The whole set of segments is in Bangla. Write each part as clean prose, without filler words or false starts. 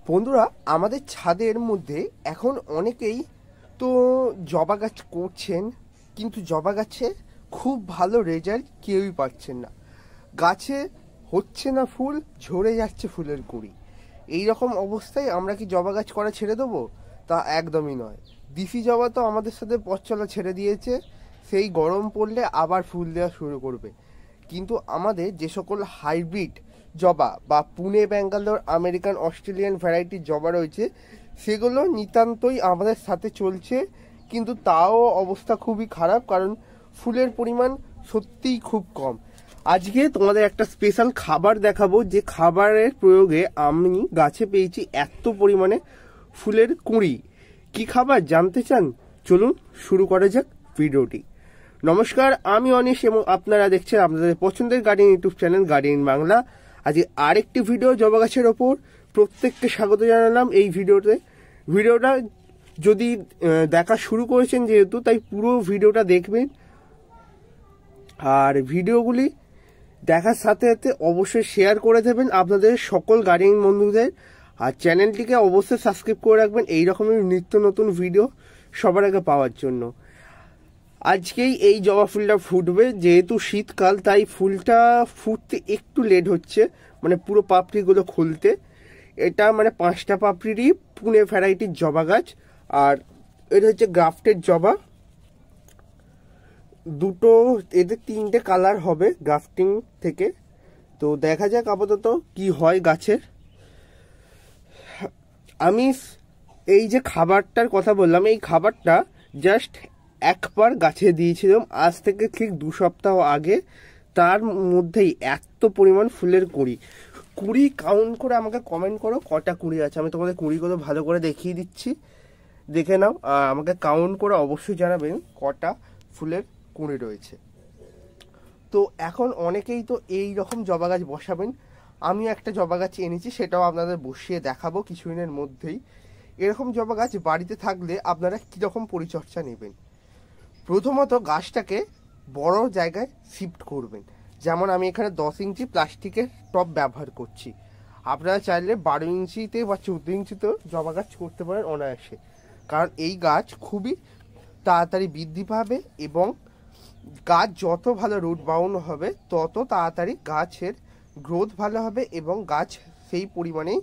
বন্ধুরা, আমাদের ছাদের মধ্যে এখন অনেকেই তো জবা গাছ করছেন, কিন্তু জবা গাছে খুব ভালো রেজাল্ট কেউই পাচ্ছেন না। গাছে হচ্ছে না ফুল, ঝরে যাচ্ছে ফুলের কুঁড়ি। এই রকম অবস্থায় আমরা কি জবা গাছ করা ছেড়ে দেবো? তা একদমই নয়। দিশি জবা তো আমাদের সাথে পথ চলা ছেড়ে দিয়েছে, সেই গরম পড়লে আবার ফুল দেওয়া শুরু করবে। কিন্তু আমাদের যে সকল হাইব্রিড জবা বা পুনে, ব্যাঙ্গালোর, আমেরিকান, অস্ট্রেলিয়ান ভ্যারাইটির জবা রয়েছে, সেগুলো নিতান্তই আমাদের সাথে চলছে, কিন্তু তাও অবস্থা খুবই খারাপ, কারণ ফুলের পরিমাণ সত্যিই খুব কম। আজকে তোমাদের একটা স্পেশাল খাবার দেখাবো, যে খাবারের প্রয়োগে আমি গাছে পেয়েছি এত পরিমাণে ফুলের কুঁড়ি। কি খাবার জানতে চান? চলুন শুরু করা যাক ভিডিওটি। নমস্কার, আমি অনিশ এবং আপনারা দেখছেন আপনাদের পছন্দের garden YouTube channel garden Bangla. আজকে আরেকটি ভিডিও জবা গাছের ওপর। প্রত্যেককে স্বাগত জানালাম এই ভিডিওতে। ভিডিওটা যদি দেখা শুরু করেছেন যেহেতু, তাই পুরো ভিডিওটা দেখবেন। আর ভিডিওগুলি দেখার সাথে সাথে অবশ্যই শেয়ার করে দেবেন আপনাদের সকল গার্ডেন বন্ধুদের। আর চ্যানেলটিকে অবশ্যই সাবস্ক্রাইব করে রাখবেন এই রকমের নিত্য নতুন ভিডিও সবার আগে পাওয়ার জন্য। আজকেই এই জবা ফুলটা ফুটবে, যেহেতু শীতকাল তাই ফুলটা ফুটতে একটু লেট হচ্ছে, মানে পুরো পাপড়িগুলো খুলতে। এটা মানে 5টা পাপড়িরই পুনে ভ্যারাইটির জবা গাছ, আর এটা হচ্ছে গ্রাফটেড জবা। দুটো, এদের 3টে কালার হবে গ্রাফটিং থেকে। তো দেখা যাক আপাতত কি হয় গাছের। আমি এই যে খাবারটার কথা বললাম, এই খাবারটা জাস্ট একবার গাছে দিয়েছিলাম আজ থেকে ঠিক 2 সপ্তাহ আগে। তার মধ্যেই এত পরিমাণ ফুলের কুঁড়ি কাউন্ট করে আমাকে কমেন্ট করো কটা কুঁড়ি আছে। আমি তোমাদের কুঁড়িগুলো ভালো করে দেখিয়ে দিচ্ছি, দেখে নাও। আমাকে কাউন্ট করে অবশ্যই জানাবেন কটা ফুলের কুঁড়ি রয়েছে। তো এখন অনেকেই তো এই রকম জবা গাছ বসাবেন। আমি একটা জবা গাছ এনেছি, সেটাও আপনাদের বসিয়ে দেখাবো কিছুদিনের মধ্যেই। এরকম জবা গাছ বাড়িতে থাকলে আপনারা কীরকম পরিচর্যা নেবেন? প্রথমত গাছটাকে বড় জায়গায় শিফট করবেন। যেমন আমি এখানে 10 ইঞ্চি প্লাস্টিকের টব ব্যবহার করছি। আপনারা চাইলে 12 ইঞ্চিতে বা 14 ইঞ্চিতেও জবা গাছ করতে পারেন অনায়াসে, কারণ এই গাছ খুবই তাড়াতাড়ি বৃদ্ধি পাবে এবং গাছ যত ভালো রুট বাউন্ড হবে তত তাড়াতাড়ি গাছের গ্রোথ ভালো হবে এবং গাছ সেই পরিমাণেই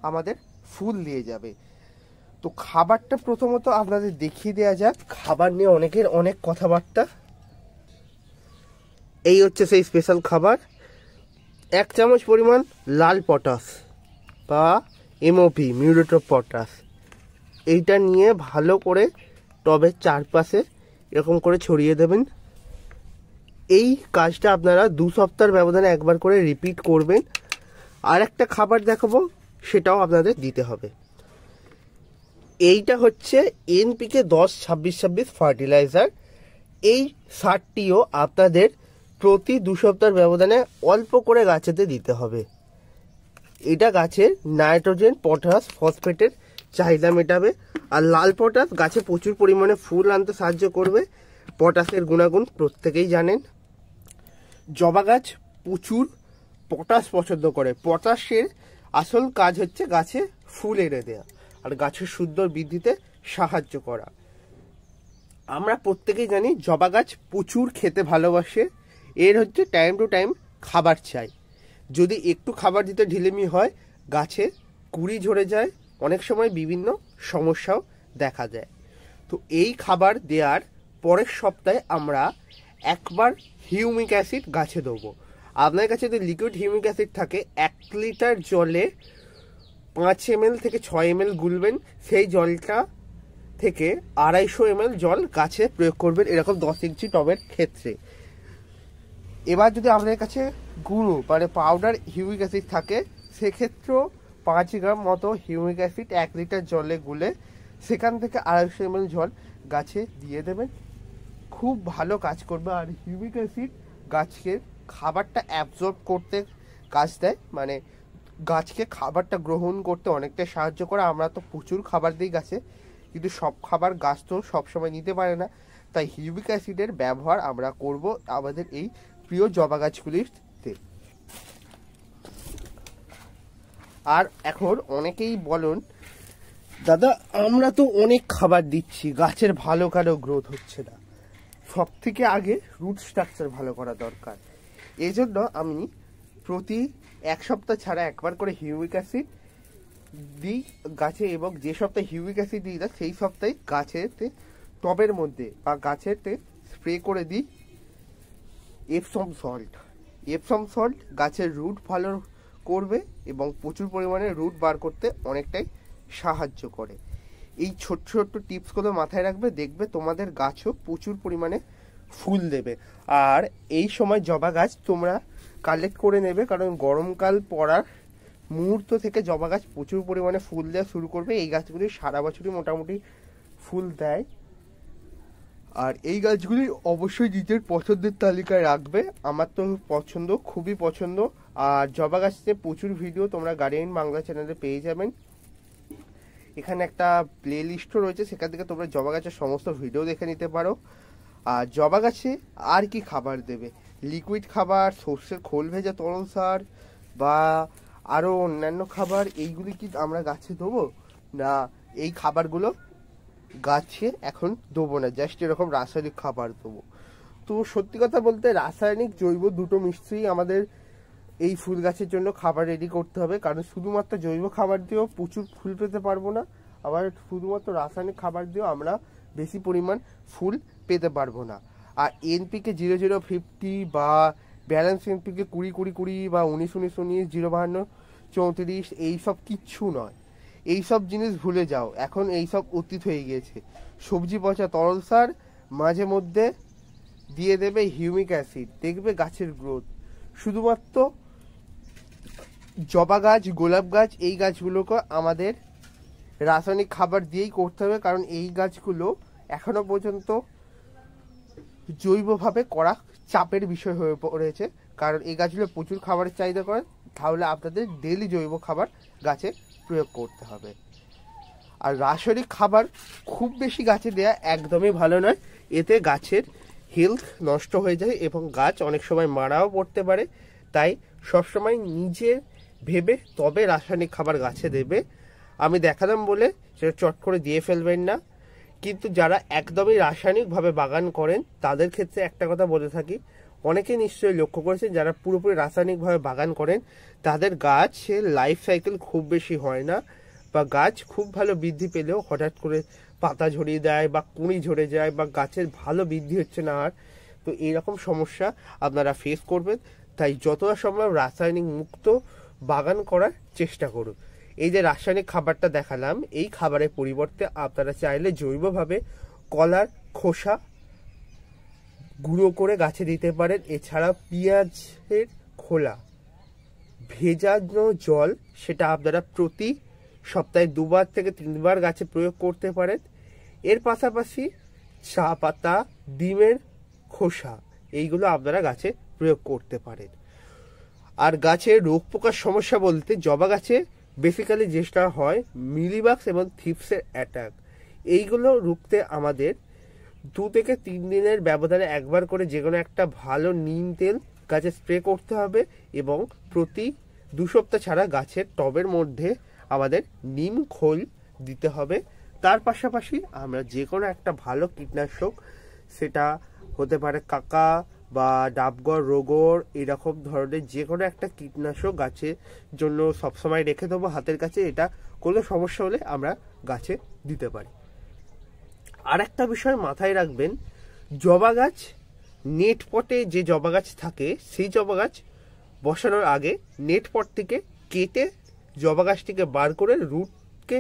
আমাদের ফুল দিয়ে যাবে। তো খাবারটা প্রথমত আপনাদের দেখিয়ে দেওয়া যাক। খাবার নিয়ে অনেকের অনেক কথাবার্তা। এই হচ্ছে সেই স্পেশাল খাবার। 1 চামচ পরিমাণ লাল পটাশ বা এমওপি, মিউরেট অফ পটাশ। এইটা নিয়ে ভালো করে টবের চারপাশে এরকম করে ছড়িয়ে দেবেন। এই কাজটা আপনারা 2 সপ্তাহের ব্যবধানে একবার করে রিপিট করবেন। আর একটা খাবার দেখাবো, সেটাও আপনাদের দিতে হবে। এইটা হচ্ছে এনপিকে 10-26-26 ফার্টিলাইজার। এই সারটিও আপনাদের প্রতি 2 সপ্তাহের ব্যবধানে অল্প করে গাছেতে দিতে হবে। এটা গাছের নাইট্রোজেন, পটাশ, ফসফেটের চাহিদা মেটাবে। আর লাল পটাশ গাছে প্রচুর পরিমাণে ফুল আনতে সাহায্য করবে। পটাশের গুণাগুণ প্রত্যেকেই জানেন। জবা গাছ প্রচুর পটাশ পছন্দ করে। পটাশের আসল কাজ হচ্ছে গাছে ফুল এনে দেওয়া আর গাছের সুন্দর বৃদ্ধিতে সাহায্য করা। আমরা প্রত্যেকেই জানি জবা গাছ প্রচুর খেতে ভালোবাসে। এর হচ্ছে টাইম টু টাইম খাবার চাই। যদি একটু খাবার দিতে ঢিলেমি হয়, গাছে কুঁড়ি ঝরে যায়, অনেক সময় বিভিন্ন সমস্যাও দেখা দেয়। তো এই খাবার দেওয়ার পরের সপ্তাহে আমরা একবার হিউমিক অ্যাসিড গাছে দেবো। আপনার কাছে যদি লিকুইড হিউমিক অ্যাসিড থাকে, 1 লিটার জলে 5 ml থেকে 6 ml গুলবেন। সেই জলটা থেকে 250 ml জল গাছে প্রয়োগ করবেন, এরকম 10 ইঞ্চি টবের ক্ষেত্রে। এবার যদি আপনাদের কাছে গুঁড়ো মানে পাউডার হিউমিক অ্যাসিড থাকে, সেক্ষেত্রেও 5 গ্রাম মতো হিউমিক অ্যাসিড 1 লিটার জলে গুলে সেখান থেকে 250 ml জল গাছে দিয়ে দেবেন। খুব ভালো কাজ করবে। আর হিউমিক অ্যাসিড গাছকে খাবারটা অ্যাবজর্ব করতে কাজ দেয়, মানে গাছকে খাবারটা গ্রহণ করতে অনেকটা সাহায্য করে। আমরা তো প্রচুর খাবার দিই গাছে, কিন্তু সব খাবার গাছ তো সবসময় নিতে পারে না, তাই হিউমিক অ্যাসিডের ব্যবহার আমরা করব আমাদের এই প্রিয় জবা গাছগুলিতে। আর এখন অনেকেই বলেন দাদা আমরা তো অনেক খাবার দিচ্ছি, গাছের ভালো গ্রোথ হচ্ছে না। সব থেকে আগে রুট স্ট্রাকচার ভালো করা দরকার। এই জন্য আমি প্রতি 1 সপ্তাহ ছাড়া একবার করে হিউমিক অ্যাসিড দিই গাছে, এবং যে সপ্তাহে হিউমিক অ্যাসিড দিই না সেই সপ্তাহে গাছেতে টবের মধ্যে বা গাছেতে স্প্রে করে দিই এপসম সল্ট। এপসম সল্ট গাছের রুট ভালো করবে এবং প্রচুর পরিমাণে রুট বার করতে অনেকটাই সাহায্য করে। এই ছোট্ট ছোট্ট টিপসগুলো মাথায় রাখবে, দেখবে তোমাদের গাছও প্রচুর পরিমাণে ফুল দেবে। আর এই সময় জবা গাছ তোমরা কালেক্ট করে নেবে, কারণ গরমকাল পড়ার মুহূর্ত থেকে জবা গাছ প্রচুর পরিমাণে ফুল দেওয়া শুরু করবে। এই গাছগুলি সারা বছরই মোটামুটি ফুল দেয়। আর এই গাছগুলি অবশ্যই নিজের পছন্দের তালিকায় রাখবে। আমার তো পছন্দ, খুবই পছন্দ। আর জবা গাছতে প্রচুর ভিডিও তোমরা গার্ডেন বাংলা চ্যানেলে পেয়ে যাবেন। এখানে একটা প্লে লিস্টও রয়েছে, সেখান থেকে তোমরা জবা গাছের সমস্ত ভিডিও দেখে নিতে পারো। আর জবা গাছে আর কি খাবার দেবে, লিকুইড খাবার, সর্ষের খোল ভেজা তরল সার বা আরও অন্যান্য খাবার, এইগুলি কি আমরা গাছে দেবো না? এই খাবারগুলো গাছে এখন দেবো না, জাস্ট এরকম রাসায়নিক খাবার দেবো। তো সত্যি কথা বলতে রাসায়নিক জৈব দুটো মিশ্রেই আমাদের এই ফুল গাছের জন্য খাবার রেডি করতে হবে, কারণ শুধুমাত্র জৈব খাবার দিয়েও প্রচুর ফুল পেতে পারবো না, আবার শুধুমাত্র রাসায়নিক খাবার দিয়েও আমরা বেশি পরিমাণ ফুল পেতে পারবো না। আর এনপিকে 0050 বা ব্যালেন্স এনপিকে 20-20-20 বা 19-19-19, 0-52-34 এইসব কিচ্ছু নয়। এইসব জিনিস ভুলে যাও, এখন এইসব অতীত হয়ে গিয়েছে। সবজি পচা তরল সার, মাঝে মধ্যে দিয়ে দেবে হিউমিক অ্যাসিড, দেখবে গাছের গ্রোথ। শুধুমাত্র জবা গাছ, গোলাপ গাছ, এই গাছগুলোকে আমাদের রাসায়নিক খাবার দিয়েই করতে হবে, কারণ এই গাছগুলো এখনো পর্যন্ত জৈবভাবে করা চাপের বিষয় হয়ে পড়েছে। কারণ এই গাছগুলো প্রচুর খাবারের চাহিদা করে, তাহলে আপনাদের ডেইলি জৈব খাবার গাছে প্রয়োগ করতে হবে। আর রাসায়নিক খাবার খুব বেশি গাছে দেয়া একদমই ভালো নয়, এতে গাছের হেলথ নষ্ট হয়ে যায় এবং গাছ অনেক সময় মারাও পড়তে পারে। তাই সবসময় নিজে ভেবে তবে রাসায়নিক খাবার গাছে দেবে। আমি দেখালাম বলে সেটা চট করে দিয়ে ফেলবেন না। কিন্তু যারা একদমই রাসায়নিকভাবে বাগান করেন তাদের ক্ষেত্রে একটা কথা বলে থাকি, অনেকে নিশ্চয়ই লক্ষ্য করেছেন যারা পুরোপুরি রাসায়নিকভাবে বাগান করেন তাদের গাছের লাইফ সাইকেল খুব বেশি হয় না, বা গাছ খুব ভালো বৃদ্ধি পেলেও হঠাৎ করে পাতা ঝরিয়ে দেয় বা কুঁড়ি ঝরে যায় বা গাছের ভালো বৃদ্ধি হচ্ছে না। আর তো এইরকম সমস্যা আপনারা ফেস করবেন। তাই যতটা সম্ভব রাসায়নিক মুক্ত বাগান করার চেষ্টা করুন। এই যে রাসায়নিক খাবারটা দেখালাম, এই খাবারের পরিবর্তে আপনারা চাইলে জৈবভাবে কলার খোসা গুঁড়ো করে গাছে দিতে পারেন। এছাড়া পেঁয়াজের খোলা ভেজানো জল, সেটা আপনারা প্রতি সপ্তাহে 2বার থেকে 3বার গাছে প্রয়োগ করতে পারেন। এর পাশাপাশি চা পাতা, ডিমের খোসা, এইগুলো আপনারা গাছে প্রয়োগ করতে পারেন। আর গাছে রোগ পোকার সমস্যা বলতে জবা গাছে বেসিক্যালি যেটা হয় মিলিবাগস এবং থ্রিপসের অ্যাটাক, এইগুলো রুখতে আমাদের 2 থেকে 3 দিনের ব্যবধানে একবার করে যে কোনো একটা ভালো নিম তেল গাছে স্প্রে করতে হবে, এবং প্রতি 2 সপ্তাহ ছাড়া গাছের টবের মধ্যে আমাদের নিম খোল দিতে হবে। তার পাশাপাশি আমরা যে কোনো একটা ভালো কীটনাশক, সেটা হতে পারে কাকা বা ডাবগর, রোগর, এরকম ধরনের যে কোনো একটা কীটনাশক গাছের জন্য সবসময় রেখে দেবো হাতের কাছে। এটা কোনো সমস্যা হলে আমরা গাছে দিতে পারি। আর একটা বিষয় মাথায় রাখবেন, জবা গাছ নেট পটে যে জবা গাছ থাকে সেই জবা গাছ বসানোর আগে নেট পট থেকে কেটে জবা গাছটিকে বার করে রুটকে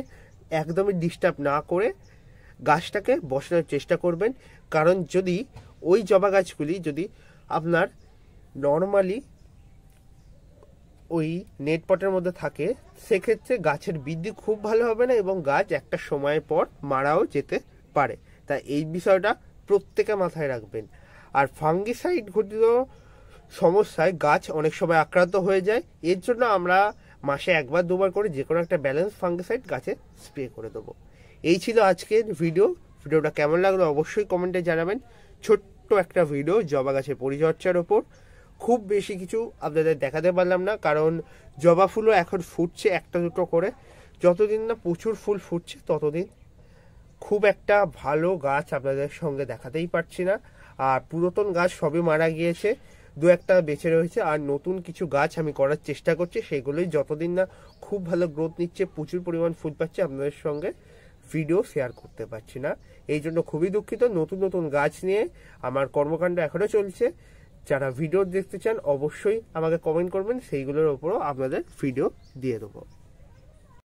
একদমই ডিস্টার্ব না করে গাছটাকে বসানোর চেষ্টা করবেন। কারণ যদি ওই জবা গাছগুলি যদি আপনার নর্মালি ওই নেট পটের মধ্যে থাকে, সেক্ষেত্রে গাছের বৃদ্ধি খুব ভালো হবে না এবং গাছ একটা সময় পর মারাও যেতে পারে। তাই এই বিষয়টা প্রত্যেকে মাথায় রাখবেন। আর ফাঙ্গিসাইড ঘটিত সমস্যায় গাছ অনেক সময় আক্রান্ত হয়ে যায়, এর জন্য আমরা মাসে 1-2বার করে যে কোনো একটা ব্যালেন্স ফাঙ্গিসাইড গাছে স্প্রে করে দেবো। এই ছিল আজকের ভিডিওটা কেমন লাগলো অবশ্যই কমেন্টে জানাবেন। ছোট্ট একটা ভিডিও জবা গাছের পরিচর্যার ওপর, খুব বেশি কিছু আপনাদের দেখাতে পারলাম না, কারণ জবা ফুলও এখন ফুটছে একটা দুটো করে। যতদিন না প্রচুর ফুল ফুটছে ততদিন খুব একটা ভালো গাছ আপনাদের সঙ্গে দেখাতেই পারছি না। আর পুরাতন গাছ সবই মারা গিয়েছে, দু একটা বেঁচে রয়েছে। আর নতুন কিছু গাছ আমি করার চেষ্টা করছি, সেগুলোই যতদিন না খুব ভালো গ্রোথ নিচ্ছে, প্রচুর পরিমাণ ফুল পাচ্ছে, আপনাদের সঙ্গে ভিডিও শেয়ার করতে পারছি না। এই জন্য খুবই দুঃখিত। নতুন নতুন গাছ নিয়ে আমার কর্মকাণ্ড এখনো চলছে। যারা ভিডিও দেখতে চান অবশ্যই আমাকে কমেন্ট করবেন, সেইগুলোর ওপরও আপনাদের ভিডিও দিয়ে দেবো।